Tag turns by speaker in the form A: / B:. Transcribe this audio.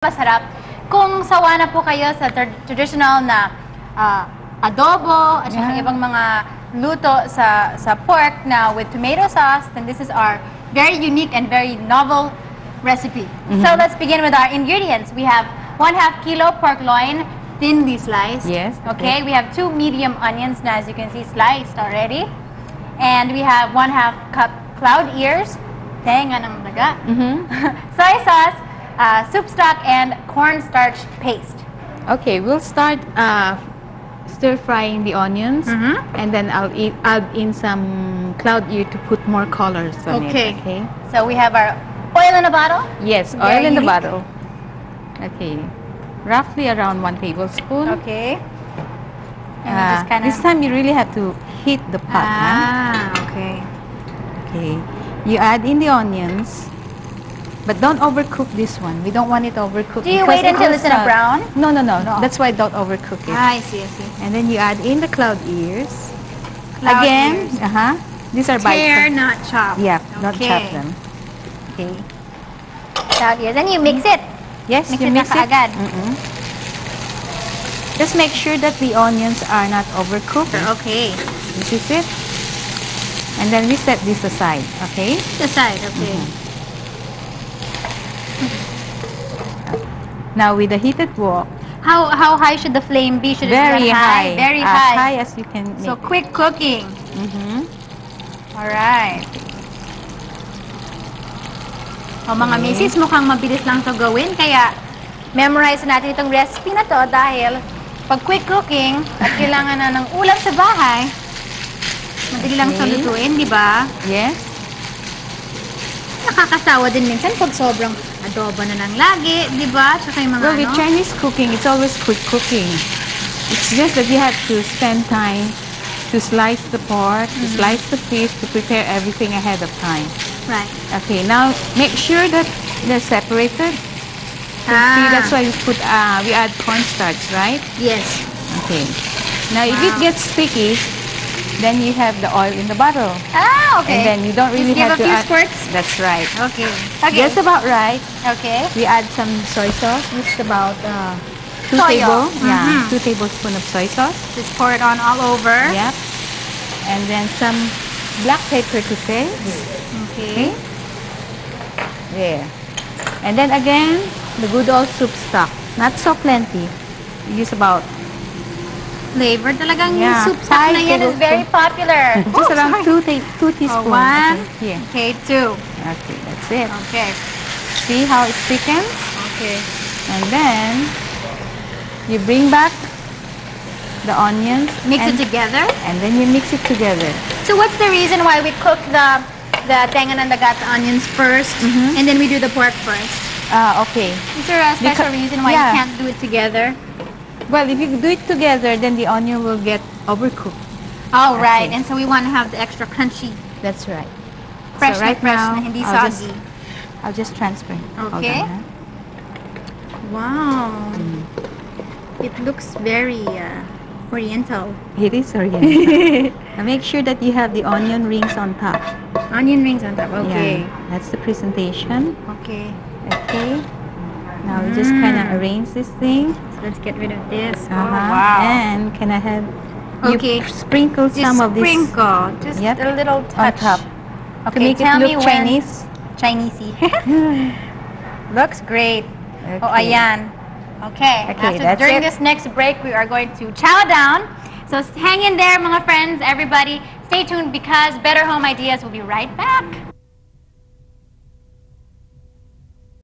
A: Masarap. Kung sawa na po kayo sa traditional na adobo at saka ibang mga luto sa pork na with tomato sauce, then this is our very unique and very novel recipe. So let's begin with our ingredients. We have 1/2 kilo pork loin, thinly sliced.
B: Yes.
A: Okay. We have 2 medium onions, now as you can see, sliced already. And we have 1/2 cup cloud ears, tenga ng daga, soy sauce, soup stock, and cornstarch paste.
B: Okay, we'll start stir frying the onions, and then I'll add in some cloud ear to put more colors on it. Okay.
A: So we have our oil in a bottle.
B: Yes, oil in the bottle. Okay, roughly around 1 tablespoon.
A: Okay. And just kinda...
B: This time you really have to heat the pot.
A: Okay.
B: Okay, you add in the onions. But don't overcook this one. We don't want it overcooked.
A: Do you wait until it's in a brown?
B: No. That's why don't overcook it.
A: I see.
B: And then you add in the cloud ears.
A: Cloud
B: Again,
A: ears.
B: These are bites.
A: Tear, not chop.
B: Yeah, don't chop them. Okay.
A: Cloud ears. And you mix it.
B: Yes,
A: mix
B: you
A: it
B: mix it.
A: agad.
B: Just make sure that the onions are not overcooked.
A: Okay.
B: This is it. And then we set this aside. Okay.
A: Aside. Okay.
B: Now with the heated wok.
A: How high should the flame be? Should it
B: very
A: be high? Very high.
B: As high as you can make.
A: So quick cooking. All right. O mga misis, mukhang mabilis lang to gawin. Kaya memorize natin itong recipe na to dahil pag quick cooking at kailangan na ng ulam sa bahay, madali lang ito lutuin, di ba?
B: Yes.
A: Nakakasawa din minsan pag sobrang adobo na lang lagi, di ba? Tsaka yung mga
B: Well, with Chinese cooking, it's always quick cooking. It's just that you have to spend time to slice the pork, to slice the fish, to prepare everything ahead of time.
A: Right.
B: Okay, now make sure that they're separated. See, that's why we add cornstarch, right?
A: Yes.
B: Okay. Now, if it gets sticky, then you have the oil in the bottle.
A: Okay.
B: And then you don't really have to
A: give a
B: add...
A: few squirts?
B: That's right.
A: Okay.
B: That's about right.
A: Okay.
B: We add some soy sauce. It's about 2 tablespoons of soy sauce.
A: Just pour it on all over.
B: Yep. And then some black pepper to taste.
A: Okay.
B: There. And then again, the good old soup stock. Not so plenty. We use about...
A: Flavor talagang soup stock na yan is very popular.
B: Just around 2 teaspoons.
A: 1.
B: Here.
A: Okay, 2.
B: Okay, that's it.
A: Okay.
B: See how it thickens?
A: Okay.
B: And then, you bring back the onions.
A: Mix it together?
B: And then you mix it together.
A: So what's the reason why we cook the tenga ng dagat, the onions first, and then we do the pork first?
B: Okay.
A: Is there a special reason why you can't do it together?
B: Well, if you do it together, then the onion will get overcooked.
A: Oh, right. And so we want to have the extra crunchy.
B: That's right.
A: Fresh
B: so right
A: fresh
B: now,
A: na hindi soggy.
B: I'll just transfer it.
A: Okay. Wow. It looks very oriental.
B: It is oriental. Now make sure that you have the onion rings on top.
A: Onion rings on top. Okay.
B: Yeah, that's the presentation.
A: Okay.
B: Okay. Now we just kind of arrange this thing.
A: So let's get rid of this.
B: Wow. And can I have you sprinkle some of this?
A: Sprinkle. Just a little touch.
B: On top.
A: Okay,
B: to make it look Chinese.
A: Chinesey. Looks great.
B: Okay.
A: Oh, ayan. Okay. During this next break, we are going to chow down. So hang in there, mga friends, everybody. Stay tuned because Better Home Ideas will be right back.